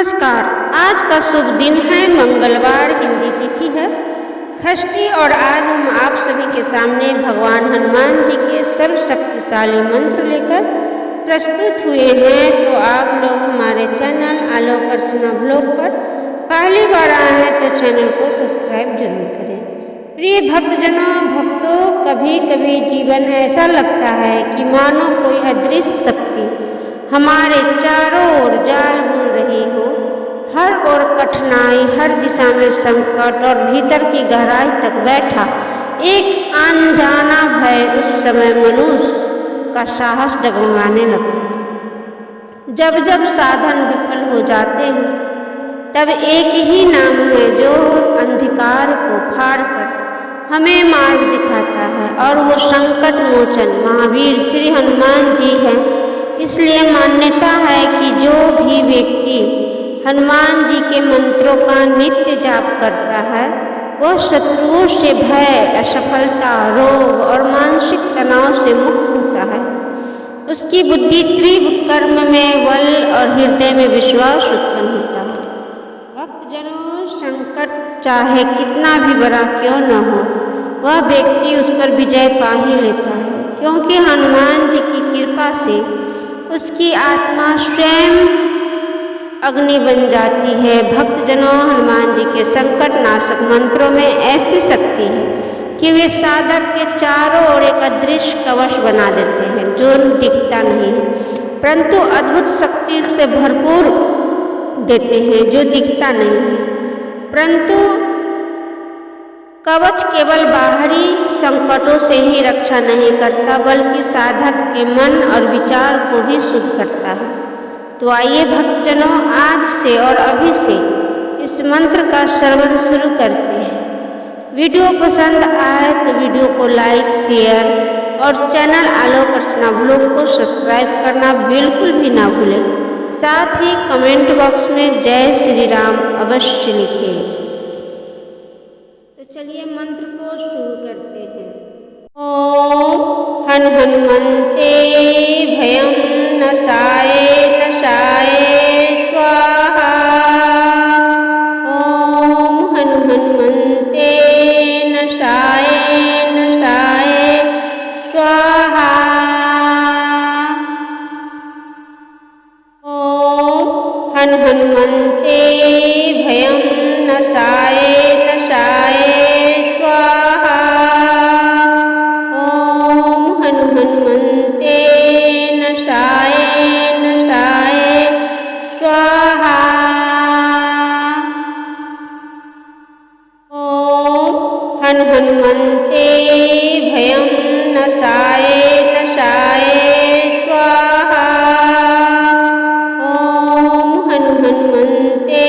नमस्कार। आज का शुभ दिन है मंगलवार, हिंदी तिथि है षष्ठी और आज हम आप सभी के सामने भगवान हनुमान जी के सर्व शक्तिशाली मंत्र लेकर प्रस्तुत हुए हैं। तो आप लोग हमारे चैनल आलोक अर्चना ब्लॉग पर पहली बार आए हैं तो चैनल को सब्सक्राइब जरूर करें। प्रिय भक्तजनों, भक्तों, कभी कभी जीवन ऐसा लगता है कि मानो कोई अदृश्य शक्ति हमारे चारों ओर जाल बुन रही हो। हर ओर कठिनाई, हर दिशा में संकट और भीतर की गहराई तक बैठा एक अनजाना भय। उस समय मनुष्य का साहस डगमगाने लगता है। जब जब साधन विफल हो जाते हैं तब एक ही नाम है जो अंधकार को फाड़ कर हमें मार्ग दिखाता है, और वो संकट मोचन महावीर श्री हनुमान जी हैं। इसलिए मान्यता है कि जो भी व्यक्ति हनुमान जी के मंत्रों का नित्य जाप करता है वह शत्रुओं से भय, असफलता, रोग और मानसिक तनाव से मुक्त होता है। उसकी बुद्धि तीव्र कर्म में बल और हृदय में विश्वास उत्पन्न होता है। भक्तजनों, संकट चाहे कितना भी बड़ा क्यों न हो, वह व्यक्ति उस पर विजय पा ही लेता है, क्योंकि हनुमान जी की कृपा से उसकी आत्मा स्वयं अग्नि बन जाती है। भक्तजनों, हनुमान जी के संकट नाशक मंत्रों में ऐसी शक्ति है कि वे साधक के चारों ओर एक अदृश्य कवच बना देते हैं जो दिखता नहीं है, परंतु अद्भुत शक्ति से भरपूर देते हैं जो दिखता नहीं है। परंतु कवच केवल बाहरी संकटों से ही रक्षा नहीं करता, बल्कि साधक के मन और विचार को भी शुद्ध करता है। तो आइए भक्तजनों, आज से और अभी से इस मंत्र का श्रवण शुरू करते हैं। वीडियो पसंद आए तो वीडियो को लाइक, शेयर और चैनल आलोक अर्चना ब्लॉग को सब्सक्राइब करना बिल्कुल भी ना भूलें। साथ ही कमेंट बॉक्स में जय श्री राम अवश्य लिखें। तो चलिए मंत्र को शुरू करते हैं। ओम हनुमन्ते भयं नशाय नशाय स्वाहा। ओम हनुमन्ते नशाय नशाय स्वाहा। ओम हनुमन्ते भयं नशाय नशाय स्वाहा। ओम हनुमन्ते नशाय नशाय स्वाहा। ओम हनुमन्ते भयं नशाय नशाय स्वाहा। ओम हनुमन्ते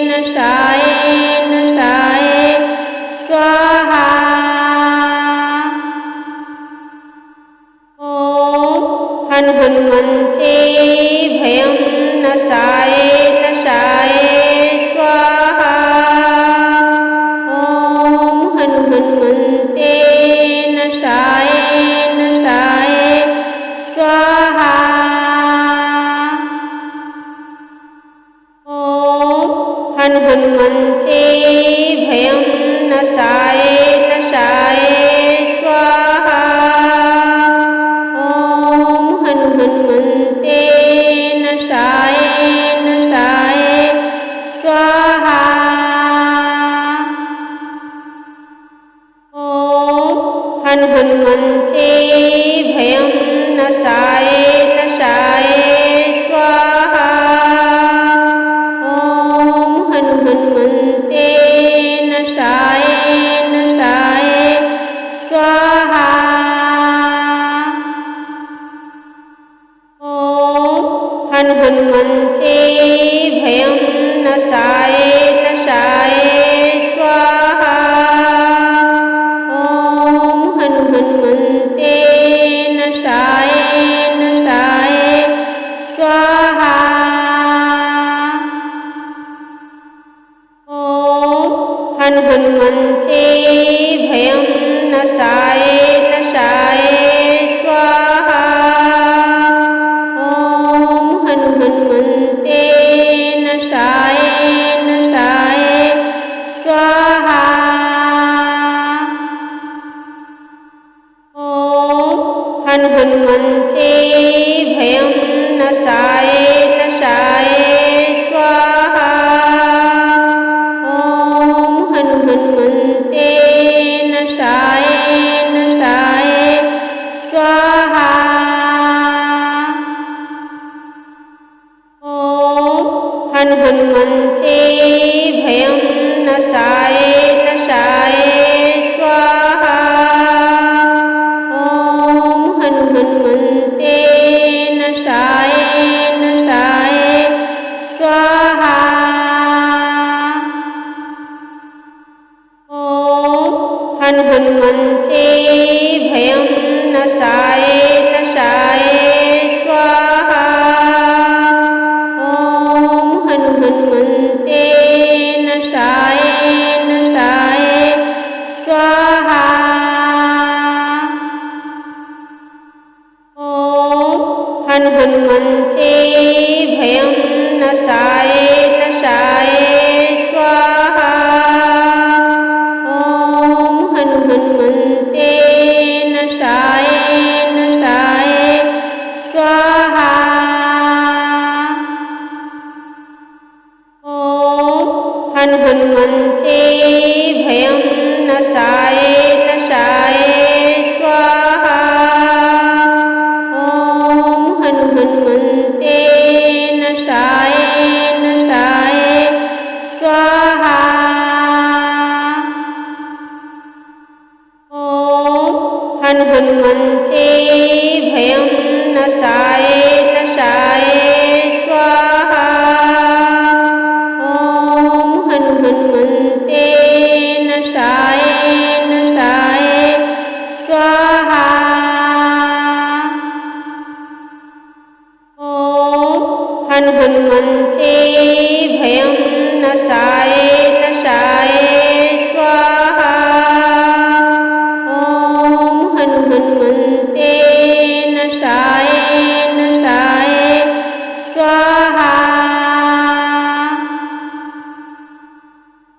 नशाय नशाय स्वाहा। ओम हनुमन्ते भयं नशाय नशाय स्वाहा। ओम हनुमन्ते नशाय नशाय स्वाहा। ओम हनुमन्ते भयं नशाय नशाय स्वाहा। ओम हनुमन्ते नशाय नशाय स्वाहा। ओम हनुमन्ते भयं नशाय नशाय स्वाहा। ओम हनुमन्ते नशाय नशाय स्वाहा। ओम हनुमन्ते भयं नशाय नशाय स्वाहा। ओम हनुमन्ते नशाय नशाय स्वाहा। ओम हनुमन्ते भयं नशाय नशाय स्वाहा। ओम हनुमन्ते नशाय हन हनुमन्ते भयं नशाय नशाय स्वाहा। ॐ हनुमन्ते नशाय नशाय स्वाहा। ॐ हनुमन्ते भयं नशाय नशाय स्वाहा। ॐ हनुमन्ते नशाय नशाय स्वाहा। ॐ हनुमन्ते भयं नशाय नशाय स्वाहा। ॐ हनुमन्ते नशाय नशाय स्वाहा। ॐ हनुमन्ते भयं नशाय नशाय स्वाहा। ॐ हनुमन्ते नशाय नशाय स्वाहा। ॐ हनुमन्ते भयं नशाय नशाय स्वाहा। ॐ हनुमन्ते नशाय नशाय स्वाहा। ॐ हनुमन्ते भयं नशाय नशाय स्वाहा। ॐ हनुमन्ते नशाय नशाय स्वाहा।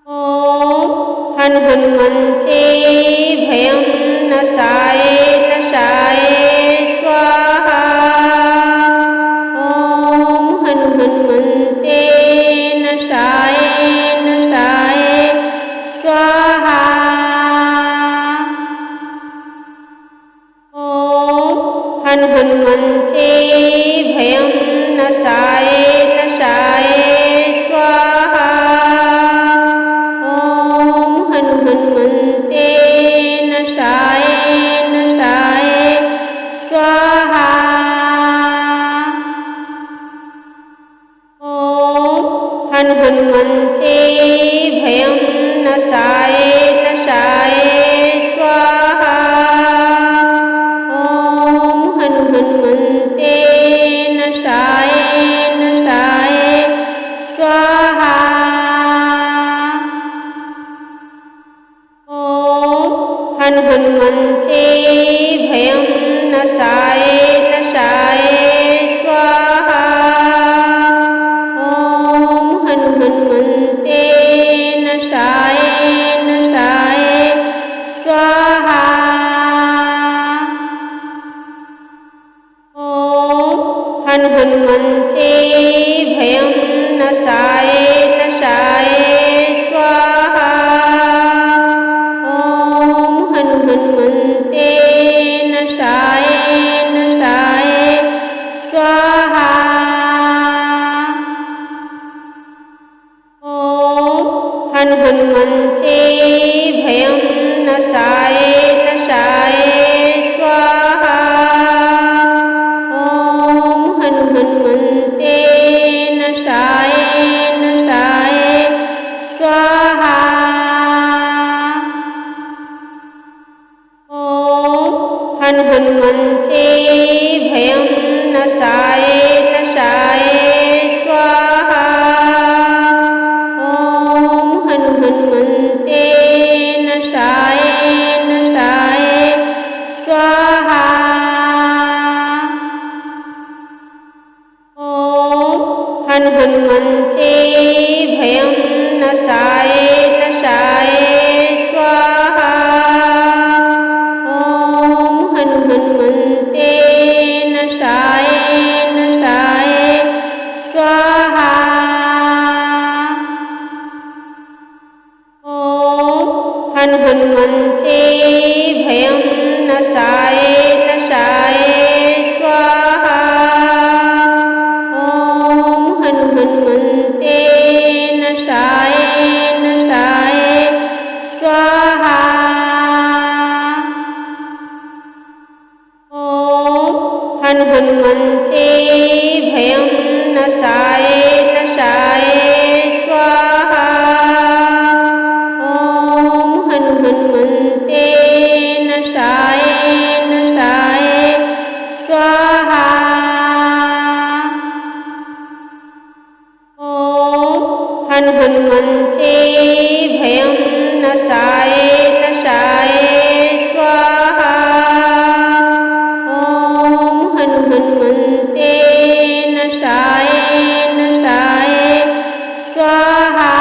ॐ हनुमन्ते भयं नशाय नशाय स्वाहा। ॐ हनुमन्ते नशाय नशाय स्वाहा। ॐ हनुमन्ते भयं नशाय नशाय स्वाहा। ॐ हनुमन्ते नशाय नशाय स्वाहा। ॐ हनुमन्ते भयं नशाय नशाय स्वाहा। ॐ हनुमन्ते नशाय नशाय स्वाहा। ॐ हनुमन्ते भयं नशाय नशाय स्वाहा। ॐ हनुमन्ते नशाय नशाय स्वाहा। ॐ हनुमन्ते भयं नशाय नशाय स्वाहा। ॐ हनुमन्ते नशाय नशाय स्वाहा। ॐ हनुमन्ते भयं नशाय नशाय स्वाहा। ॐ हनुमन्ते नशाय नशाय स्वाहा। ॐ हनुमन्ते भयं नशाय नशाय स्वाहा। ॐ हनुमन्ते नशाय हन हनुमन्ते भयं नशाय नशाय स्वाहा। ॐ हनुमन्ते नशाय नशाय स्वाहा।